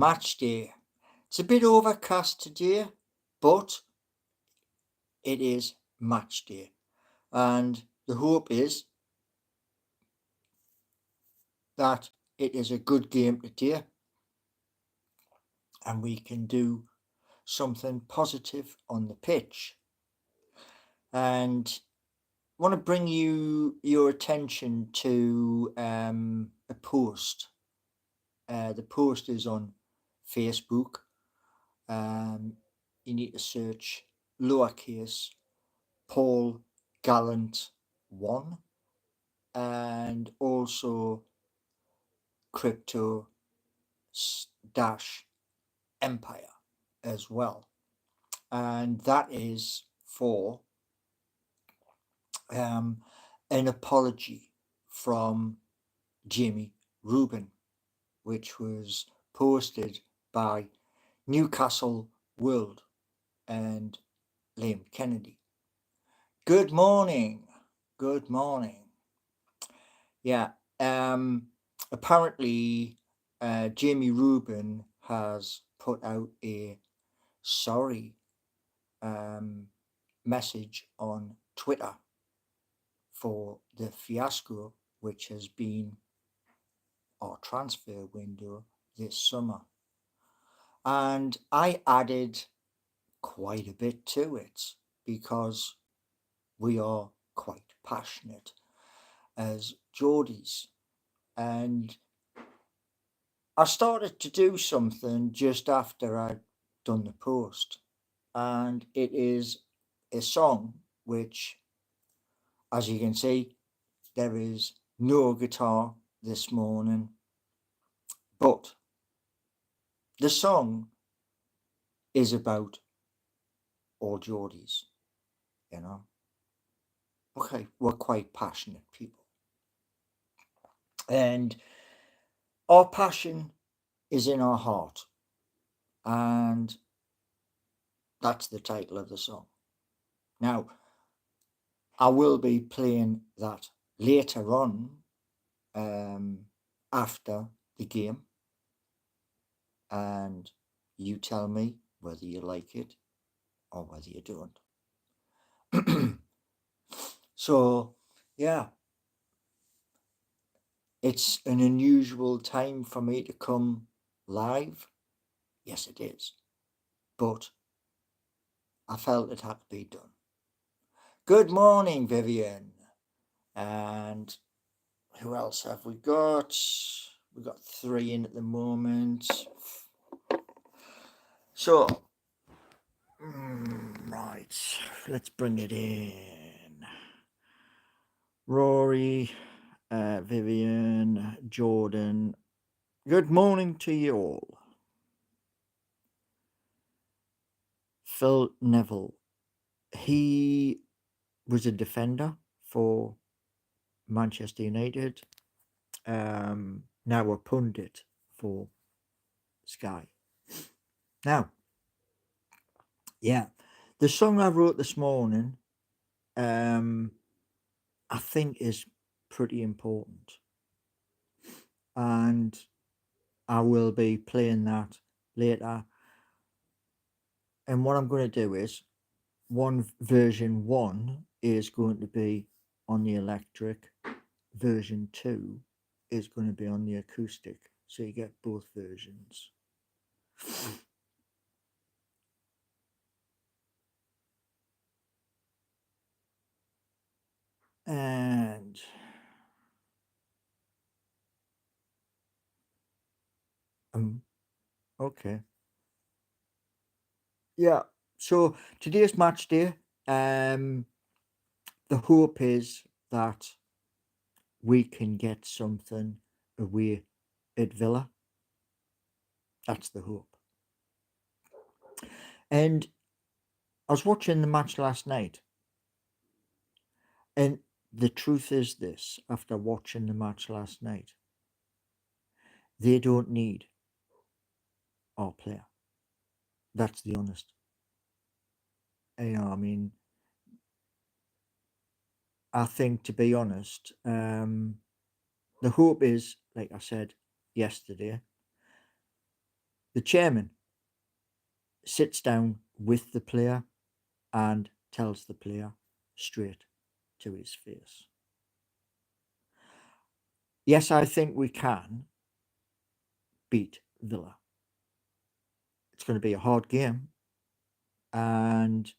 Match day. It's a bit overcast today, but it is match day. And the hope is that it is a good game today and we can do something positive on the pitch. And I want to bring your attention to a post. The post is on Facebook. You need to search lowercase Paul Gallant 1 and also crypto dash empire as well. And that is for an apology from Jamie Rubin, which was posted by Newcastle World and Liam Kennedy. Good morning. Good morning. Yeah. Apparently, Jamie Rubin has put out a sorry message on Twitter for the fiasco which has been our transfer window this summer. And I added quite a bit to it because we are quite passionate as Geordies. And I started to do something just after I'd done the post. And it is a song which, as you can see, there is no guitar this morning. But the song is about all Geordies, you know. Okay, we're quite passionate people. And our passion is in our heart. And that's the title of the song. Now, I will be playing that later on after the game. And you tell me whether you like it or whether you don't. So, yeah. It's an unusual time for me to come live. Yes, it is. But I felt it had to be done. Good morning, Vivian. And who else have we got? We've got 3 in at the moment. So, right, let's bring it in. Rory, Vivian, Jordan. Good morning to you all. Phil Neville. He was a defender for Manchester United. Now a pundit for Sky. Now, yeah, the song I wrote this morning, I think is pretty important. And I will be playing that later. And what I'm going to do is version 1 is going to be on the electric, version 2 is going to be on the acoustic, so you get both versions. And okay, yeah, so today's match day. The hope is that we can get something away at Villa. That's the hope. And I was watching the match last night, and the truth is this, after watching the match last night, they don't need our player. That's the honest. You know, I mean, I think, to be honest, the hope is, like I said yesterday, The chairman sits down with the player and tells the player straight to his face. Yes, I think we can beat Villa. It's going to be a hard game, and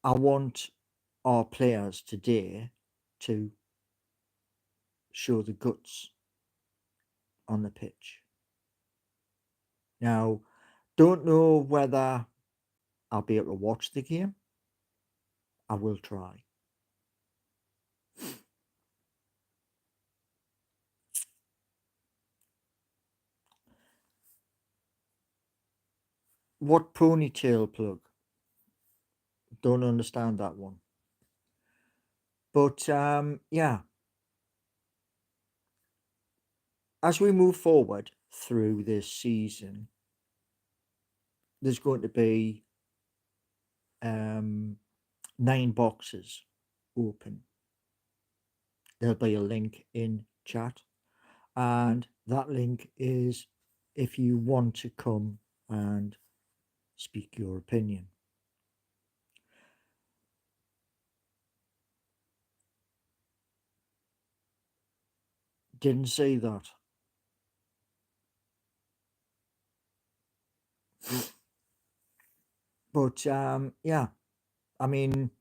I want our players today to show the guts on the pitch. Now, don't know whether I'll be able to watch the game. I will try. What ponytail plug? Don't understand that one. But yeah, as we move forward through this season, there's going to be 9 boxes open. There'll be a link in chat, and that link is if you want to come and speak your opinion. Didn't see that. But yeah, I mean,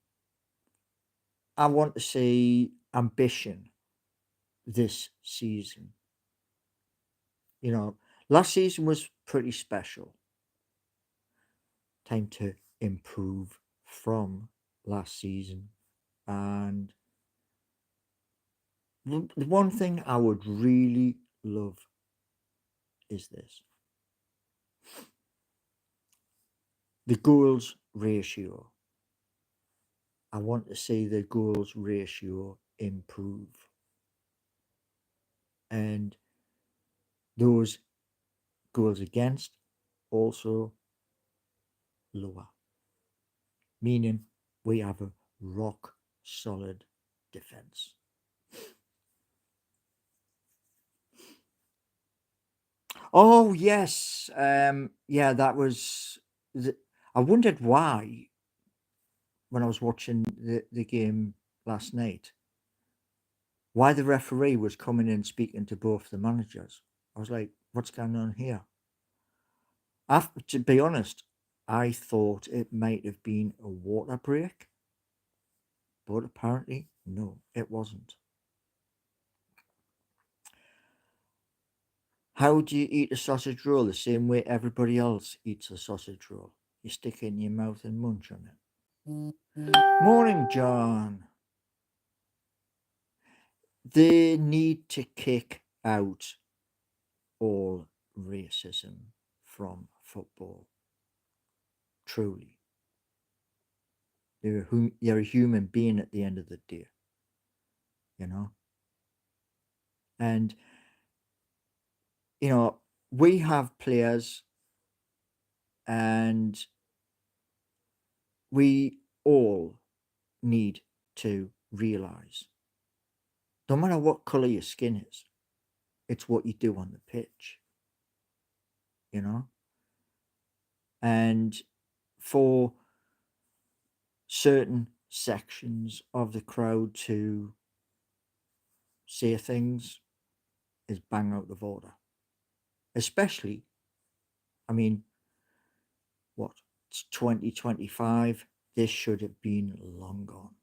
I want to see ambition this season. You know, last season was pretty special. Time to improve from last season. And the one thing I would really love is this: the goals ratio. I want to see the goals ratio improve. And those goals against also lower, meaning we have a rock solid defense. Oh yes, yeah, that was. I wondered why when I was watching the game last night, why the referee was coming in speaking to both the managers. I was like, what's going on here? To be honest, I thought it might have been a water break, but apparently, no, it wasn't. How do you eat a sausage roll? The same way everybody else eats a sausage roll. You stick it in your mouth and munch on it. Morning, John. They need to kick out all racism from football. Truly. You're a human being at the end of the day. You know? And, you know, we have players and we all need to realize no matter what color your skin is, it's what you do on the pitch, you know? And for certain sections of the crowd to say things is bang out of order. Especially, I mean, what? It's 2025. This should have been long gone.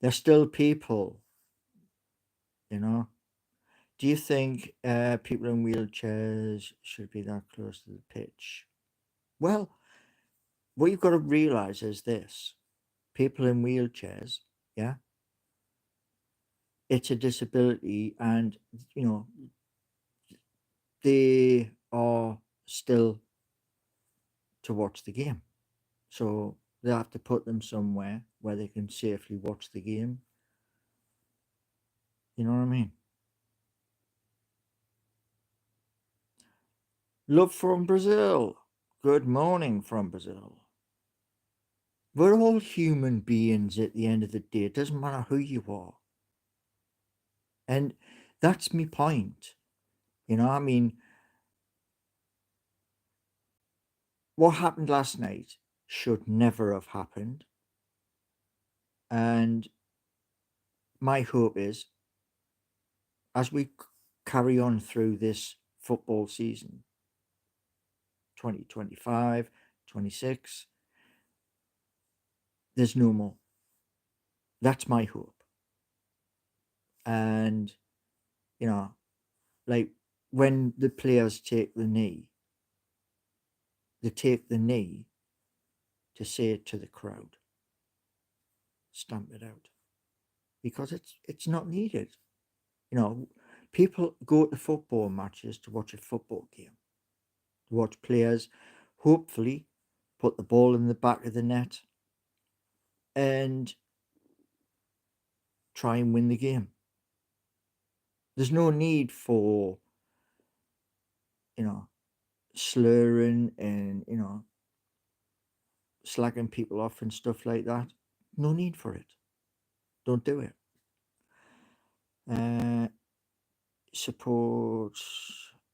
There's still people, you know. Do you think people in wheelchairs should be that close to the pitch? Well, what you've got to realize is this: people in wheelchairs, yeah, it's a disability, and you know they are still to watch the game, so they have to put them somewhere where they can safely watch the game. You know what I mean? Love from Brazil. Good morning from Brazil. We're all human beings at the end of the day. It doesn't matter who you are. And that's my point. I mean, what happened last night should never have happened. And my hope is, as we carry on through this football season, 2025, 26, there's no more. That's my hope. And, you know, like when the players take the knee, they take the knee to say it to the crowd, stamp it out, because it's not needed. People go to football matches to watch a football game, to watch players hopefully put the ball in the back of the net and try and win the game. There's no need for, you know, slurring and, slagging people off and stuff like that. No need for it. Don't do it. Support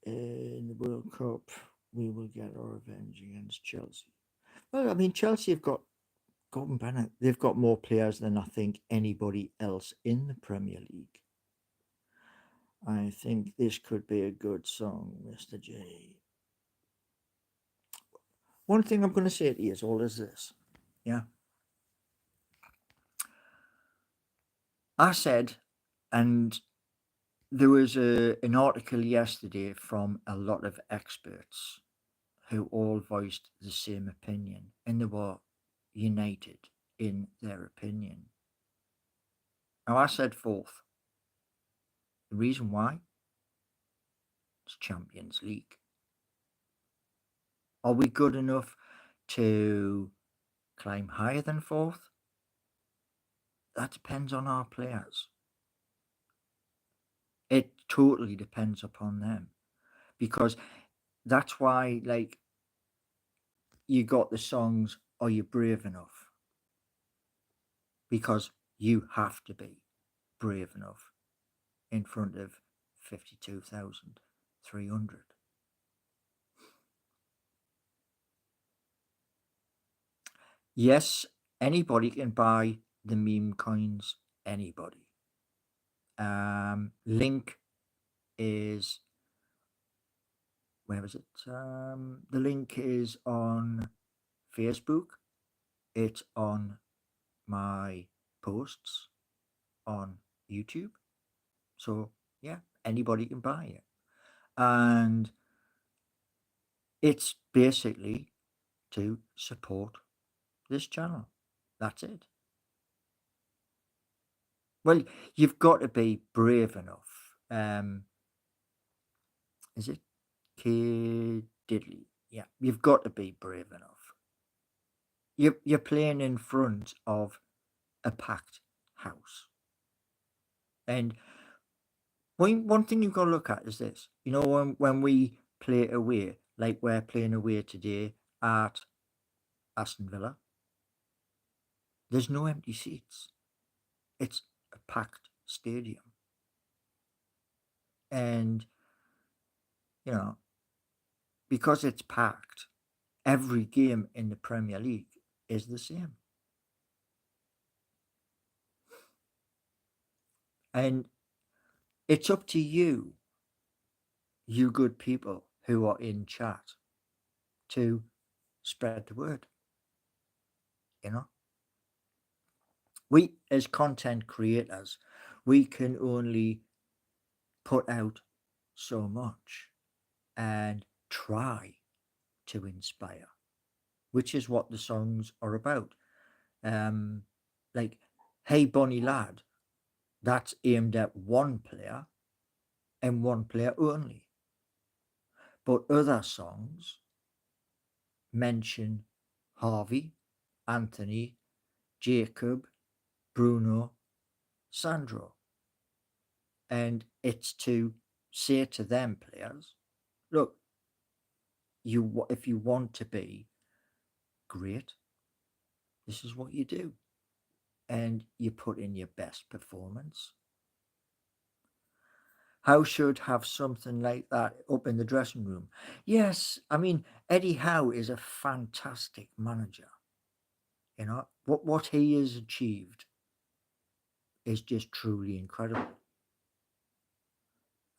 in the World Cup. We will get our revenge against Chelsea. Well, I mean, Chelsea have got Gordon Bennett. They've got more players than I think anybody else in the Premier League. I think this could be a good song, Mr. J. One thing I'm going to say to you is all is this. Yeah. I said, and there was an article yesterday from a lot of experts who all voiced the same opinion, and they were united in their opinion. Now, I said fourth. The reason why? It's Champions League. Are we good enough to climb higher than fourth? That depends on our players. It totally depends upon them, because that's why, like, you got the songs, Are You Brave Enough? Because you have to be brave enough in front of 52,300. Yes, anybody can buy the meme coins. Anybody. Link is, where is it? The link is on Facebook. It's on my posts on YouTube. So yeah, anybody can buy it. And it's basically to support this channel. That's it. Well, you've got to be brave enough. Is it Kid Diddley? Yeah, you've got to be brave enough. You're playing in front of a packed house. And one thing you've got to look at is this. When we play away, like we're playing away today at Aston Villa, there's no empty seats. It's a packed stadium. And, because it's packed, every game in the Premier League is the same. And it's up to you good people who are in chat, to spread the word. We, as content creators, we can only put out so much and try to inspire, which is what the songs are about. Like, Hey Bonnie Lad, that's aimed at one player and one player only. But other songs mention Harvey, Anthony, Jacob, Bruno, Sandro. And it's to say to them players, look, if you want to be great, this is what you do. And you put in your best performance. Howe should have something like that up in the dressing room. Yes, I mean, Eddie Howe is a fantastic manager. You know, what he has achieved is just truly incredible.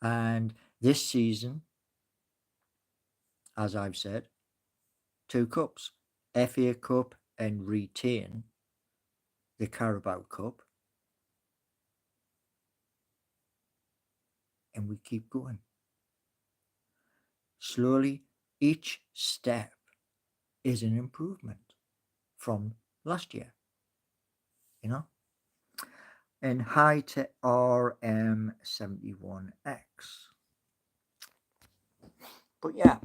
And this season, as I've said, 2 cups, FA Cup and retain the Carabao Cup. And we keep going. Slowly, each step is an improvement from last year, you know? And hi to RM71X. But yeah,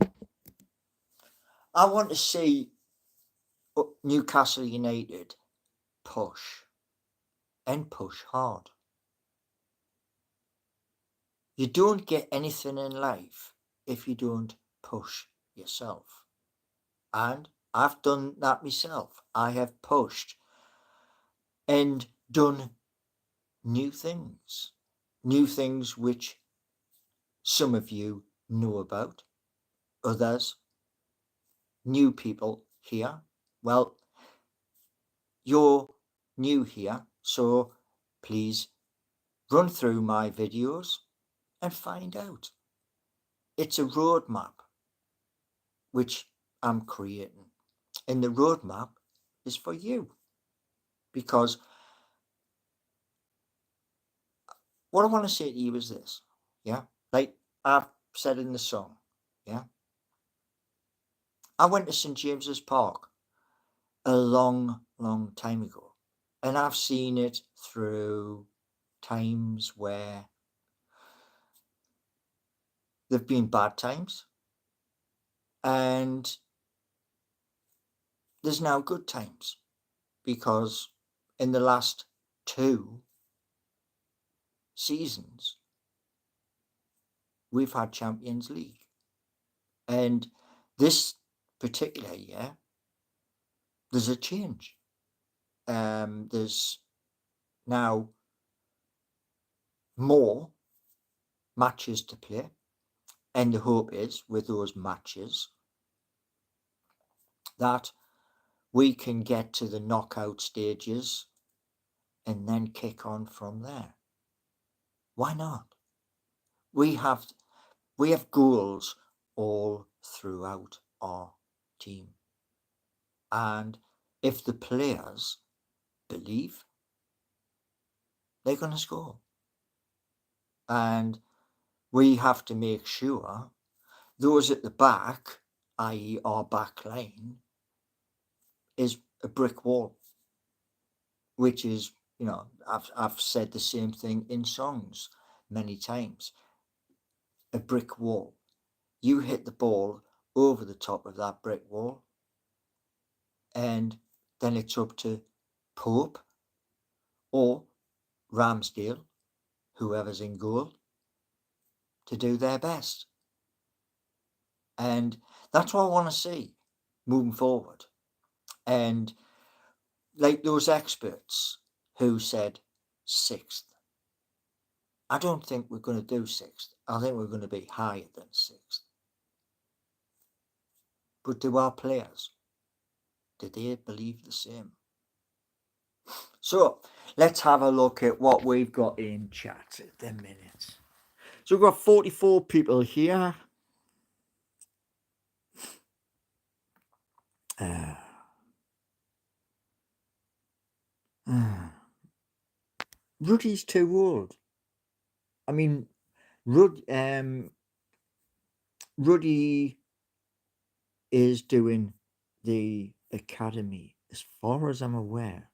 I want to see Newcastle United push and push hard. You don't get anything in life if you don't push yourself. And I've done that myself. I have pushed and done new things which some of you know about, others, new people here. Well, you're new here, so please run through my videos and find out. It's a roadmap which I'm creating, and the roadmap is for you, because what I want to say to you is this, yeah, like I've said in the song, yeah, I went to St James's Park a long, long time ago, and I've seen it through times where there've been bad times, and there's now good times, because in the last 2 seasons we've had Champions League, and this particular year there's a change. There's now more matches to play, and the hope is with those matches that we can get to the knockout stages and then kick on from there. Why not? We have goals all throughout our team, and if the players believe, they're going to score, and we have to make sure those at the back, i.e. our back line, is a brick wall, which is, you know, I've said the same thing in songs many times. A brick wall. You hit the ball over the top of that brick wall, and then it's up to Pope or Ramsdale, whoever's in goal, to do their best. And that's what I want to see moving forward. And like those experts who said 6th, I don't think we're going to do 6th. I think we're going to be higher than 6th. But do our players, do they believe the same? So let's have a look at what we've got in chat at the minute. So we've got 44 people here. Ruddy's too old. I mean, Ruddy is doing the academy, as far as I'm aware.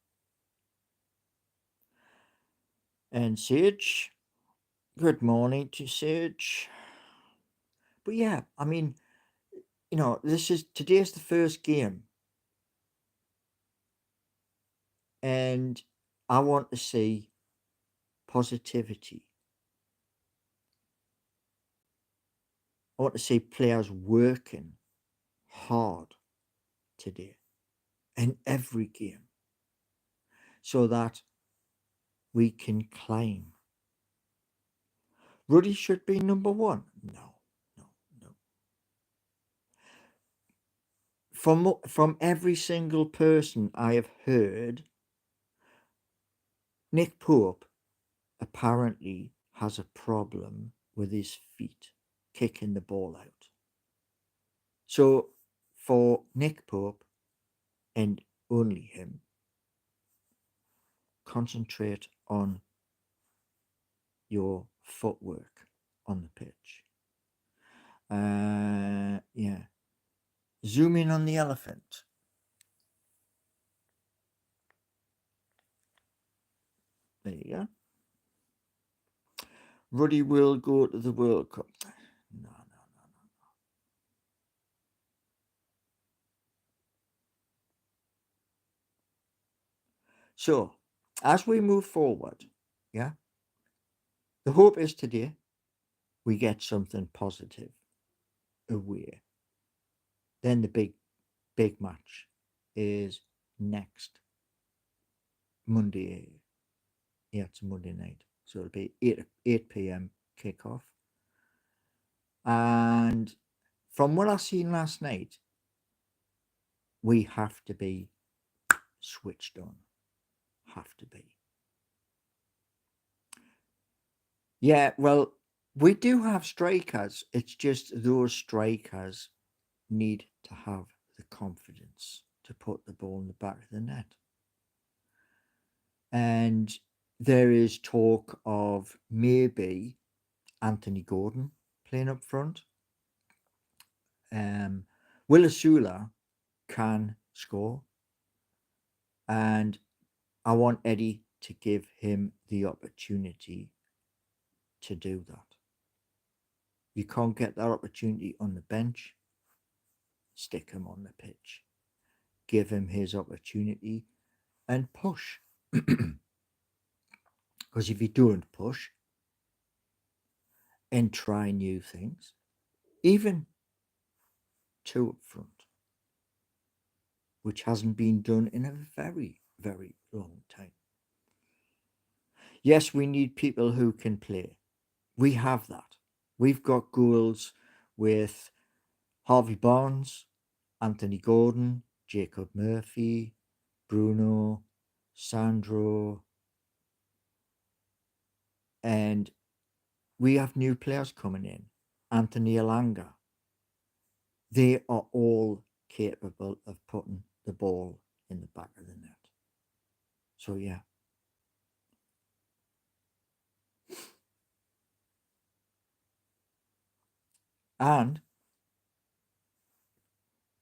And Sage, good morning to Sage. But yeah, I mean, you know, today's the first game, and I want to see positivity. I want to see players working hard today in every game, so that we can climb Ruddy should be number one. No, no, no. From every single person I have heard, Nick Pope apparently has a problem with his feet kicking the ball out. So for Nick Pope and only him, concentrate on your footwork on the pitch. Yeah. Zoom in on the elephant. There you go. Ruddy will go to the World Cup. No. So, as we move forward, yeah, the hope is today we get something positive away. Then the big match is next Monday. Yeah, it's a Monday night. So it'll be 8 p.m. kickoff. And from what I seen last night, we have to be switched on. Have to be. Yeah, well, we do have strikers. It's just those strikers need to have the confidence to put the ball in the back of the net. And there is talk of maybe Anthony Gordon playing up front. Willisula can score, and I want Eddie to give him the opportunity to do that. You can't get that opportunity on the bench. Stick him on the pitch. Give him his opportunity and push. Because if you don't push and try new things, even two up front, which hasn't been done in a very, very long time. Yes, we need people who can play. We have that. We've got goals with Harvey Barnes, Anthony Gordon, Jacob Murphy, Bruno, Sandro, and we have new players coming in. Anthony Alanga. They are all capable of putting the ball in the back of the net. So yeah. And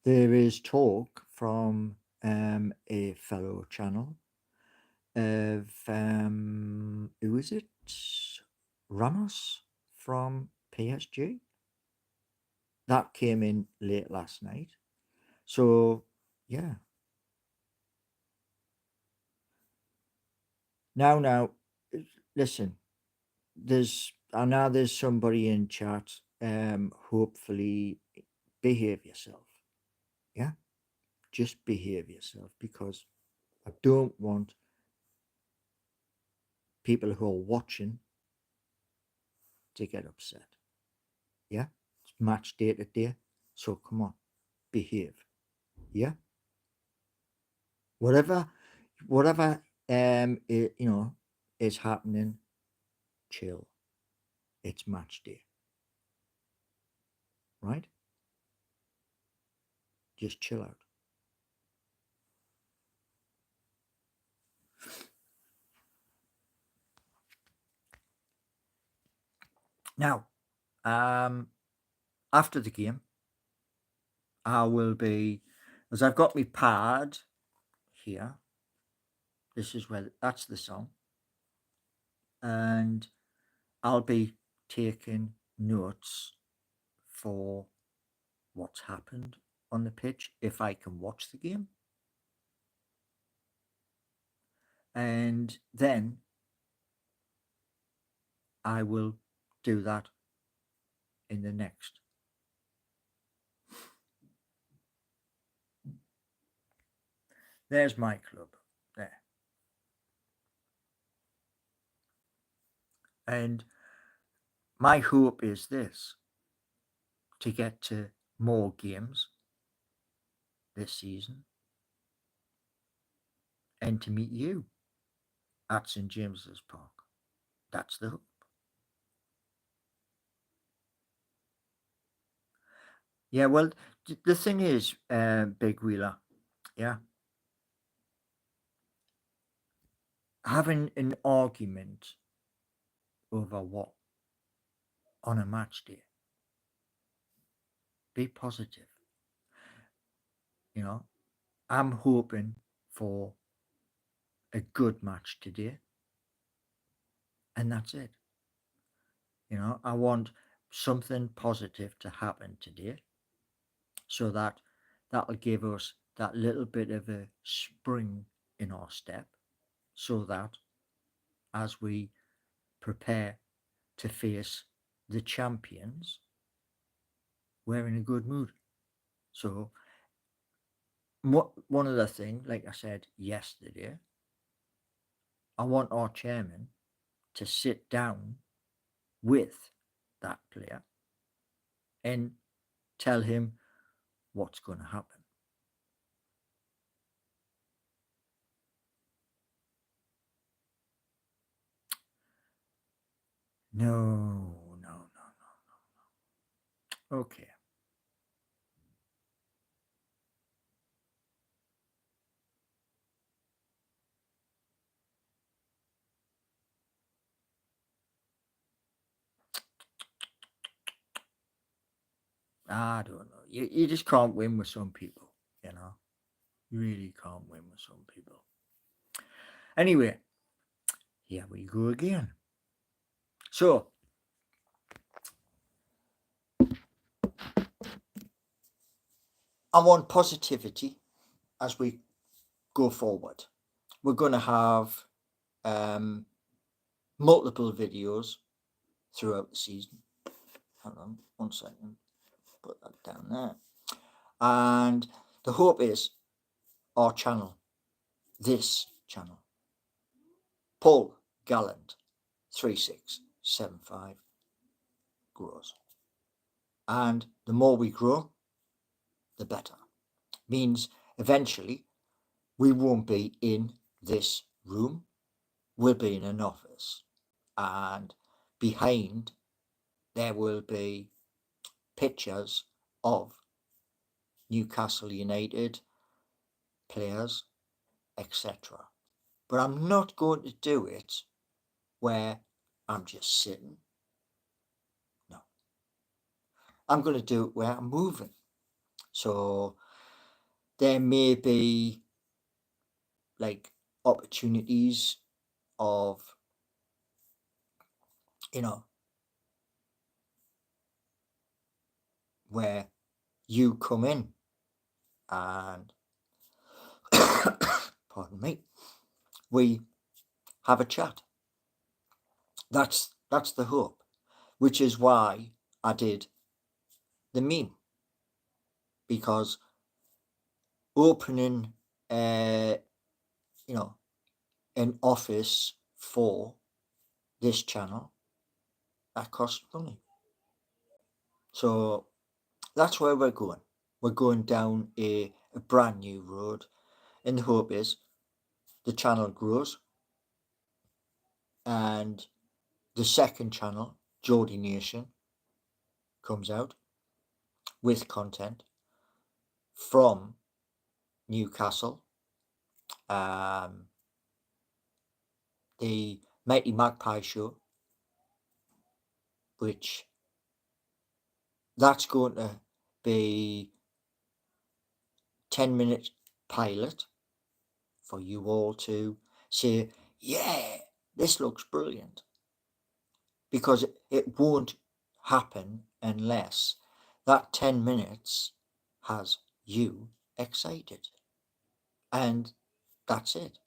there is talk from a fellow channel of who is it? Ramos from PSG. That came in late last night. So yeah. Now, listen. I know there's somebody in chat. Hopefully, behave yourself. Yeah, just behave yourself, because I don't want people who are watching to get upset. Yeah, it's match day to day. So come on, behave. Yeah, whatever is happening, chill. It's match day, right? Just chill out. Now, after the game, I will be, as I've got my pad here. This is where that's the song, and I'll be taking notes for what's happened on the pitch if I can watch the game, and then I will do that in the next. There's my club there, and my hope is this: to get to more games this season and to meet you at St James's Park. That's the hope. Yeah, well, the thing is, Big Wheeler, yeah, having an argument over what on a match day, be positive. You know, I'm hoping for a good match today, and that's it. You know, I want something positive to happen today so that that'll give us that little bit of a spring in our step so that as we prepare to face the champions, we're in a good mood. So, one other thing, like I said yesterday, I want our chairman to sit down with that player and tell him what's going to happen. No, no, no, no. Okay. I don't know. You just can't win with some people, you know. You really can't win with some people. Anyway, here we go again. So, I want positivity as we go forward. We're going to have multiple videos throughout the season. Hold on 1 second. Put that down there. And the hope is our channel, this channel, Paul Gallant 3675 grows. And the more we grow, the better. Means eventually we won't be in this room, we'll be in an office. And behind there will be pictures of Newcastle United players, etc. But I'm not going to do it where I'm just sitting. No. I'm going to do it where I'm moving. So there may be like opportunities of, you know, where you come in and pardon me, we have a chat. That's the hope, which is why I did the meme, because opening you know, an office for this channel, that costs money. So that's where we're going. We're going down a brand new road, and the hope is the channel grows and the second channel, Geordie Nation, comes out with content from Newcastle, the Mighty Magpie show, which that's going to be 10-minute pilot for you all to say, yeah, this looks brilliant. Because it won't happen unless that 10 minutes has you excited. And that's it.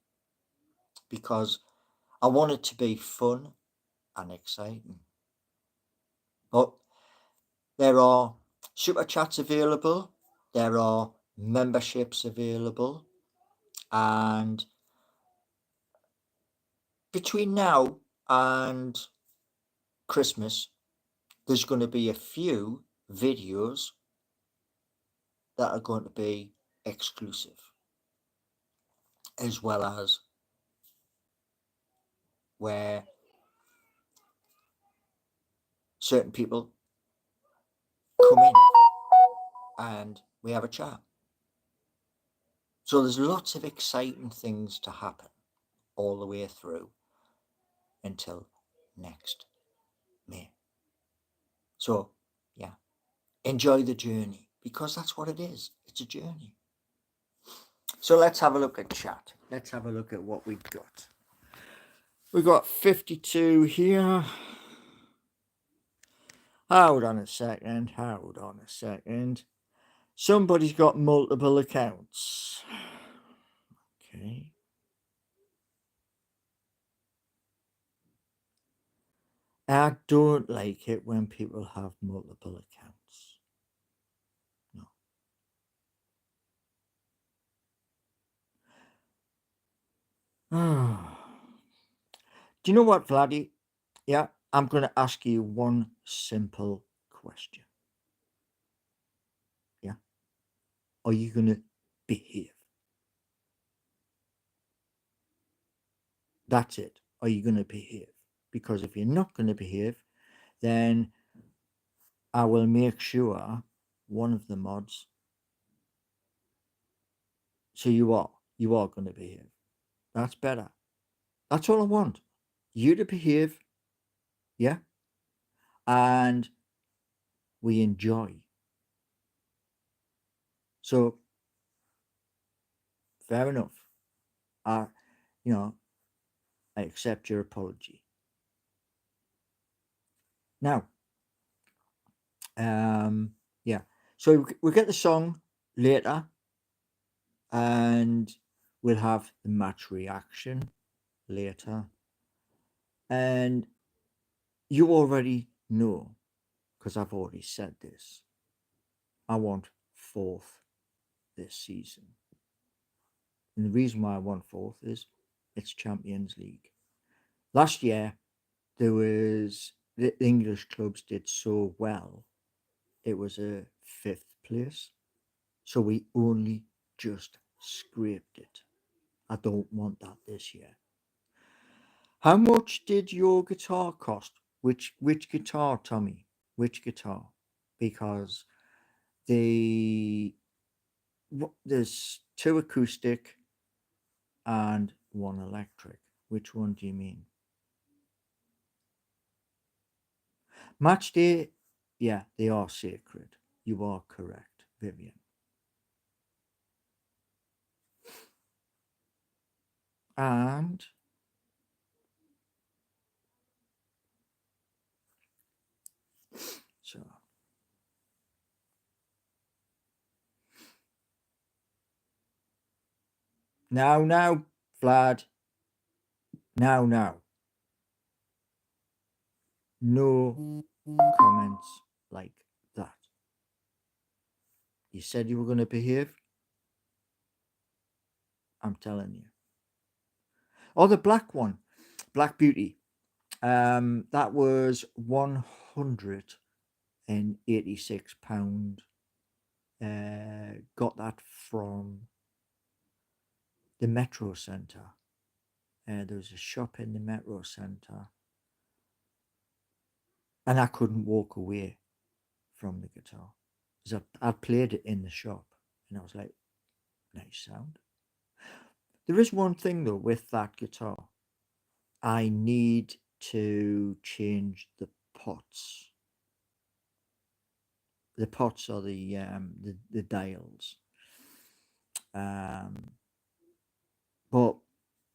Because I want it to be fun and exciting. But there are super chats available, there are memberships available, and between now and Christmas, there's going to be a few videos that are going to be exclusive, as well as where certain people come in and we have a chat. So there's lots of exciting things to happen all the way through until next May. So yeah, enjoy the journey, because that's what it is. It's a journey. So let's have a look at chat. Let's have a look at what we've got. We've got 52 here. Hold on a second. Somebody's got multiple accounts. Okay. I don't like it when people have multiple accounts. No. Do you know what, Vladdy? Yeah, I'm going to ask you one simple question. Yeah. Are you going to behave? That's it. Are you going to behave? Because if you're not going to behave, then I will make sure one of the mods. So you are going to behave. That's better. That's all I want. You to behave. Yeah. And we enjoy. So fair enough. I accept your apology. Now, yeah. So we'll get the song later, and we'll have the match reaction later. And you already know, because I've already said this, I want fourth this season. And the reason why I want fourth is it's Champions League. Last year, the English clubs did so well. It was a fifth place. So we only just scraped it. I don't want that this year. How much did your guitar cost? Which guitar, Tommy? Which guitar? Because there's 2 acoustic and 1 electric. Which one do you mean? Matchday, yeah, they are sacred. You are correct, Vivian. And so now, Vlad. Now. No comments like that. You said you were going to behave. I'm telling you. Oh, the black one, Black Beauty. That was £186. Got that from the Metro Centre. There was a shop in the Metro Centre, and I couldn't walk away from the guitar because I played it in the shop, and I was like, nice sound. There is one thing though with that guitar. I need to change the pots. The pots are the dials. But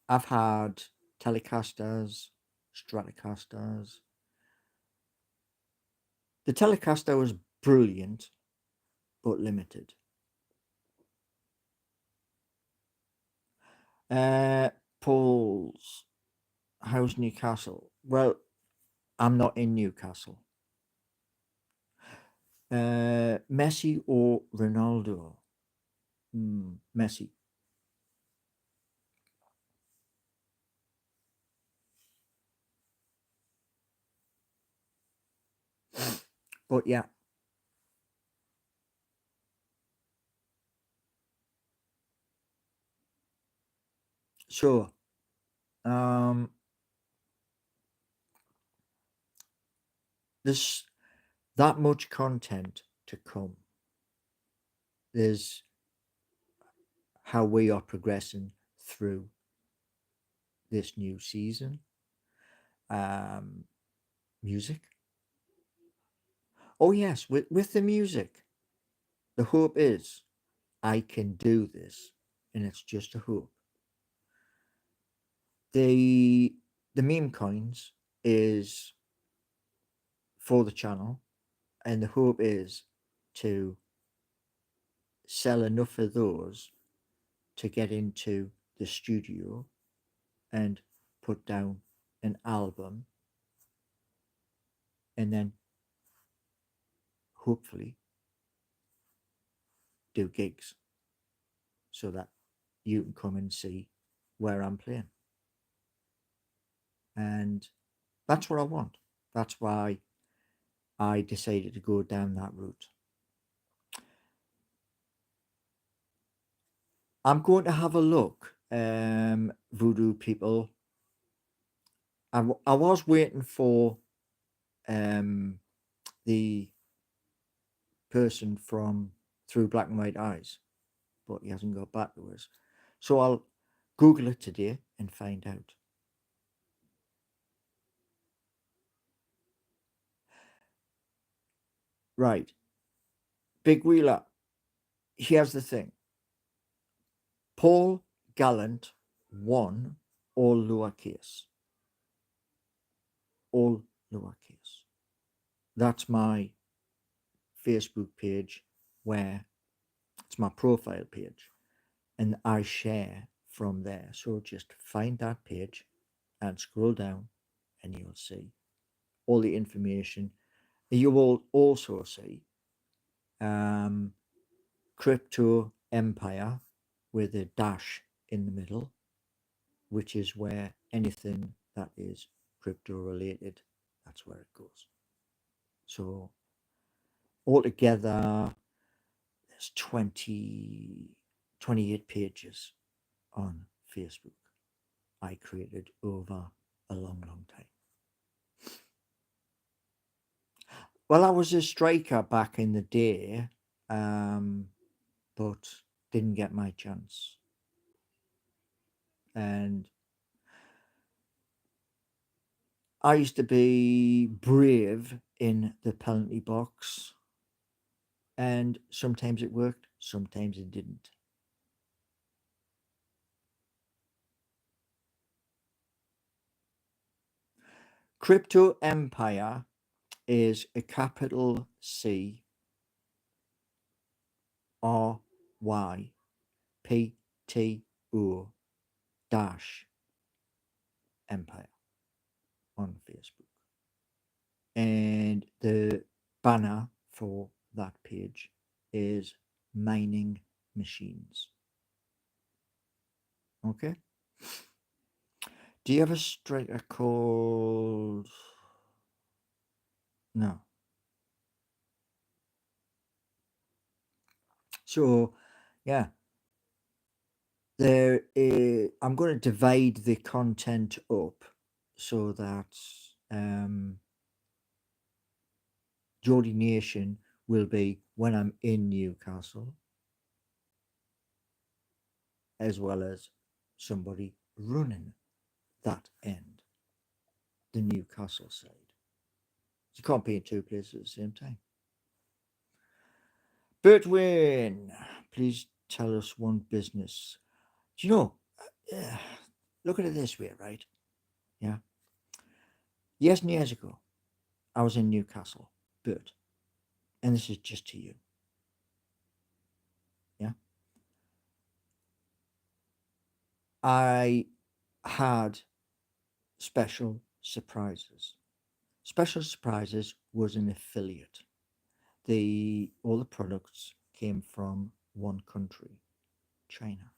I've had Telecasters, Stratocasters. The Telecaster was brilliant, but limited. Paul's how's Newcastle? Well, I'm not in Newcastle. Messi or Ronaldo? Messi. But yeah, so um, there's that much content to come. There's how we are progressing through this new season. Um, Music. Oh yes, with the music, the hope is I can do this, and it's just a hope. The the meme coins is for the channel, and the hope is to sell enough of those to get into the studio and put down an album, and then hopefully do gigs so that you can come and see where I'm playing. And that's what I want. That's why I decided to go down that route. I'm going to have a look, voodoo people. I was waiting for um, the person from Through Black and White Eyes, but he hasn't got back to us. So I'll Google it today and find out. Right. Big Wheeler, here's the thing. Paul Gallant won, all lowercase. All lowercase. That's my Facebook page, where it's my profile page, and I share from there. So just find that page and scroll down, and you'll see all the information. You will also see um, Crypto Empire with a dash in the middle, which is where anything that is crypto related, that's where it goes. So altogether, there's 28 pages on Facebook I created over a long, long time. Well, I was a striker back in the day, but didn't get my chance. And I used to be brave in the penalty box, and sometimes it worked, sometimes it didn't. Crypto Empire is a capital CRYPTO dash Empire on Facebook. And the banner for that page is mining machines. Okay. Do you have a striker called? No. So, yeah, I'm going to divide the content up so that Geordie Nation will be when I'm in Newcastle, as well as somebody running that end, the Newcastle side. You can't be in two places at the same time. Bertwin, please tell us one business. Do you know, uh, look at it this way, right? Yeah. Years and years ago, I was in Newcastle, Bert, and this is just to you. Yeah. I had special surprises. Special Surprises was an affiliate. All the products came from one country, China,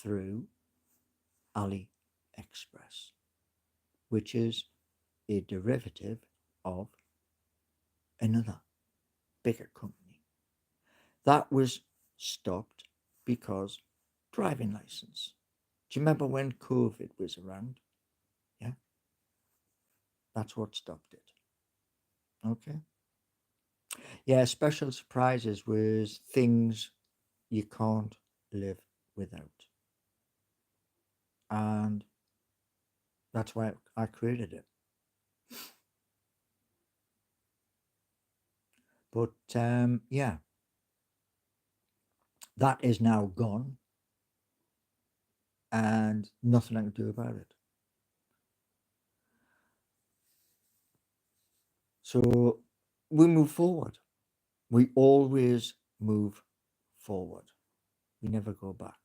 through AliExpress, which is a derivative of another bigger company. That was stopped because driving license. Do you remember when COVID was around? Yeah, that's what stopped it. Okay. Yeah, special surprises was things you can't live without. And that's why I created it. But yeah, that is now gone and nothing I can do about it. So we move forward. We always move forward. We never go back.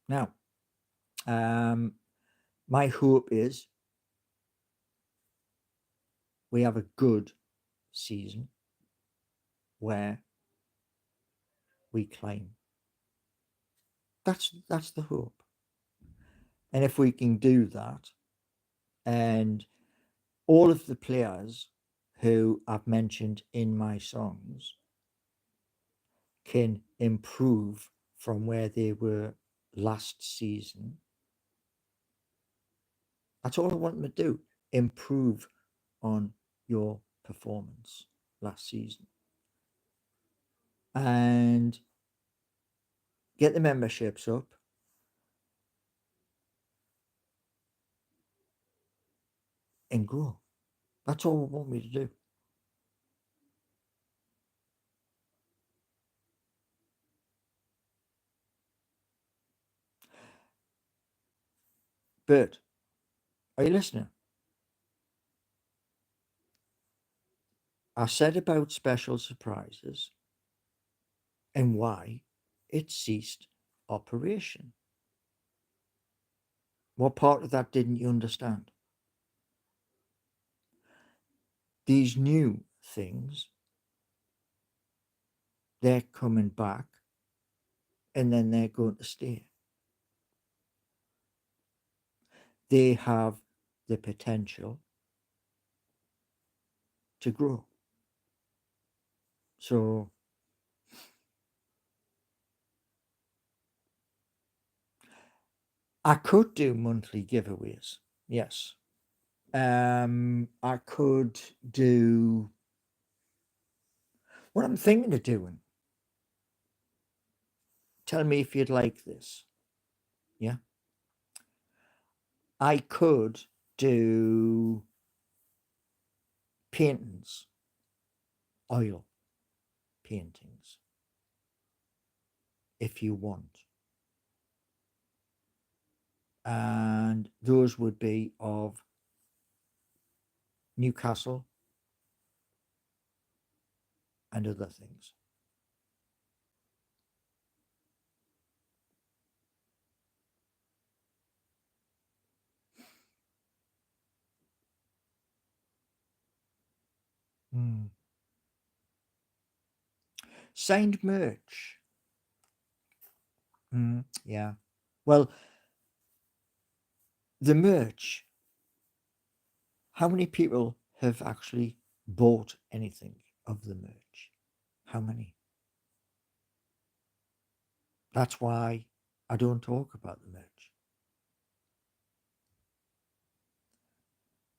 Now, um, my hope is we have a good season where we climb. That's the hope. And if we can do that, and all of the players who I've mentioned in my songs can improve from where they were last season, that's all I want them to do. Improve on your performance last season and get the memberships up and grow. That's all I want me to do. Bert, are you listening? I said about special surprises and why it ceased operation. What part of that didn't you understand? These new things, they're coming back and then they're going to stay. They have the potential to grow. So I could do monthly giveaways. Yes. I could do what I'm thinking of doing. Tell me if you'd like this. Yeah. I could do paintings, oil paintings, if you want. And those would be of Newcastle and other things. Mm. Signed merch. Yeah. Well, the merch, how many people have actually bought anything of the merch? How many? That's why I don't talk about the merch.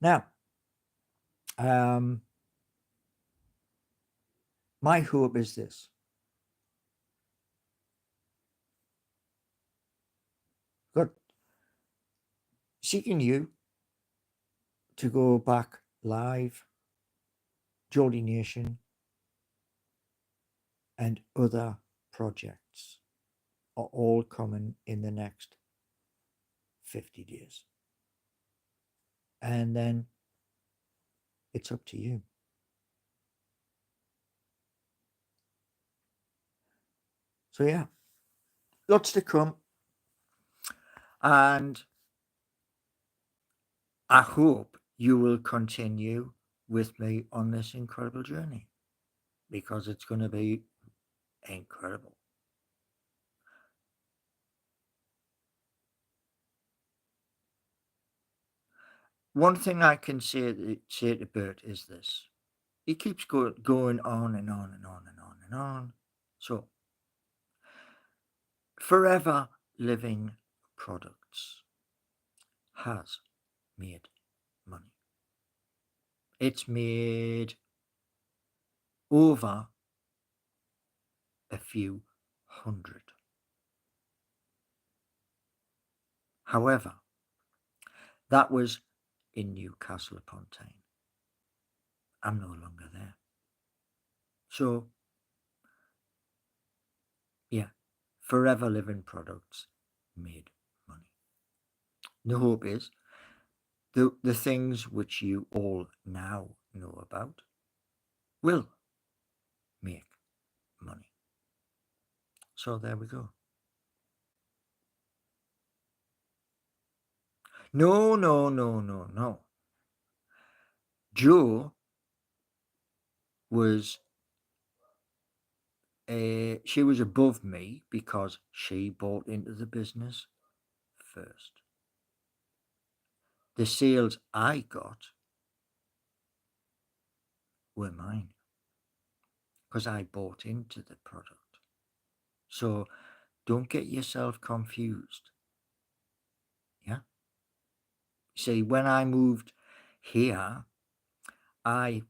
Now, um, my hope is this. Got seeking you to go back live, Geordie Nation, and other projects are all coming in the next 50 days. And then it's up to you. So, yeah, lots to come. And I hope you will continue with me on this incredible journey because it's going to be incredible. one thing I can say to Bert is this. He keeps going on and on and on and on and on. So, Forever Living Products has made money. It's made over a few hundred. However, that was in Newcastle upon Tyne. I'm no longer there. So, yeah, Forever Living Products made money. The hope is the things which you all now know about will make money. So there we go. No, no, no, no, no. Jo was she was above me because she bought into the business first. The sales I got were mine because I bought into the product. So don't get yourself confused. Yeah. See, when I moved here, I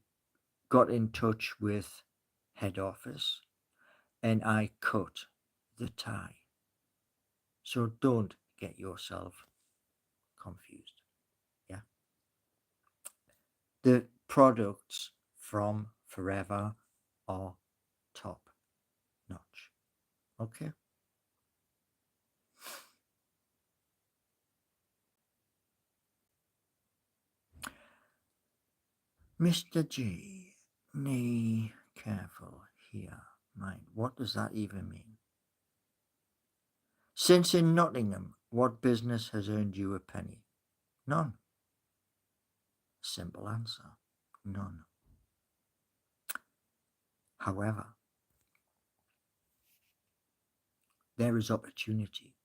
got in touch with head office and I cut the tie. So don't get yourself confused. Yeah. The products from Forever are top notch. Okay. Mr. G, nay, careful here, mind. What does that even mean? Since in Nottingham, what business has earned you a penny? None. Simple answer. None. However, there is opportunity.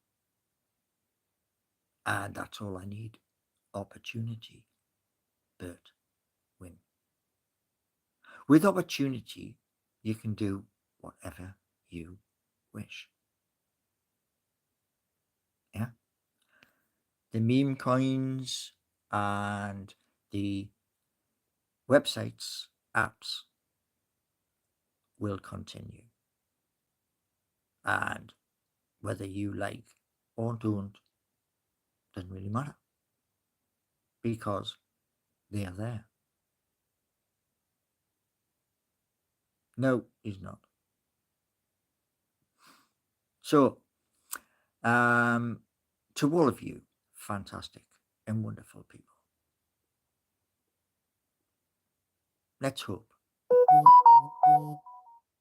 And that's all I need. Opportunity. Bert, win. With opportunity, you can do whatever you wish. Yeah? The meme coins and the websites, apps will continue. And whether you like or don't doesn't really matter because they are there. No, he's not. So, to all of you, fantastic and wonderful people, let's hope.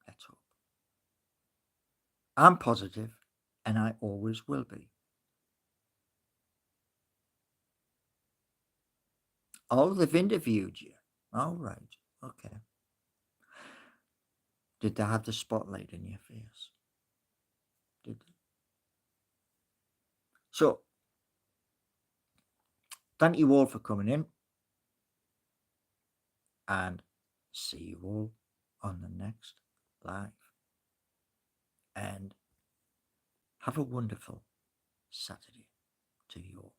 Let's hope. I'm positive, and I always will be. Oh, they've interviewed you. All right. Okay. Did they have the spotlight in your face? Did they? So, thank you all for coming in, and see you all on the next live. And have a wonderful Saturday to you all.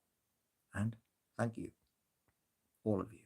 And thank you, all of you.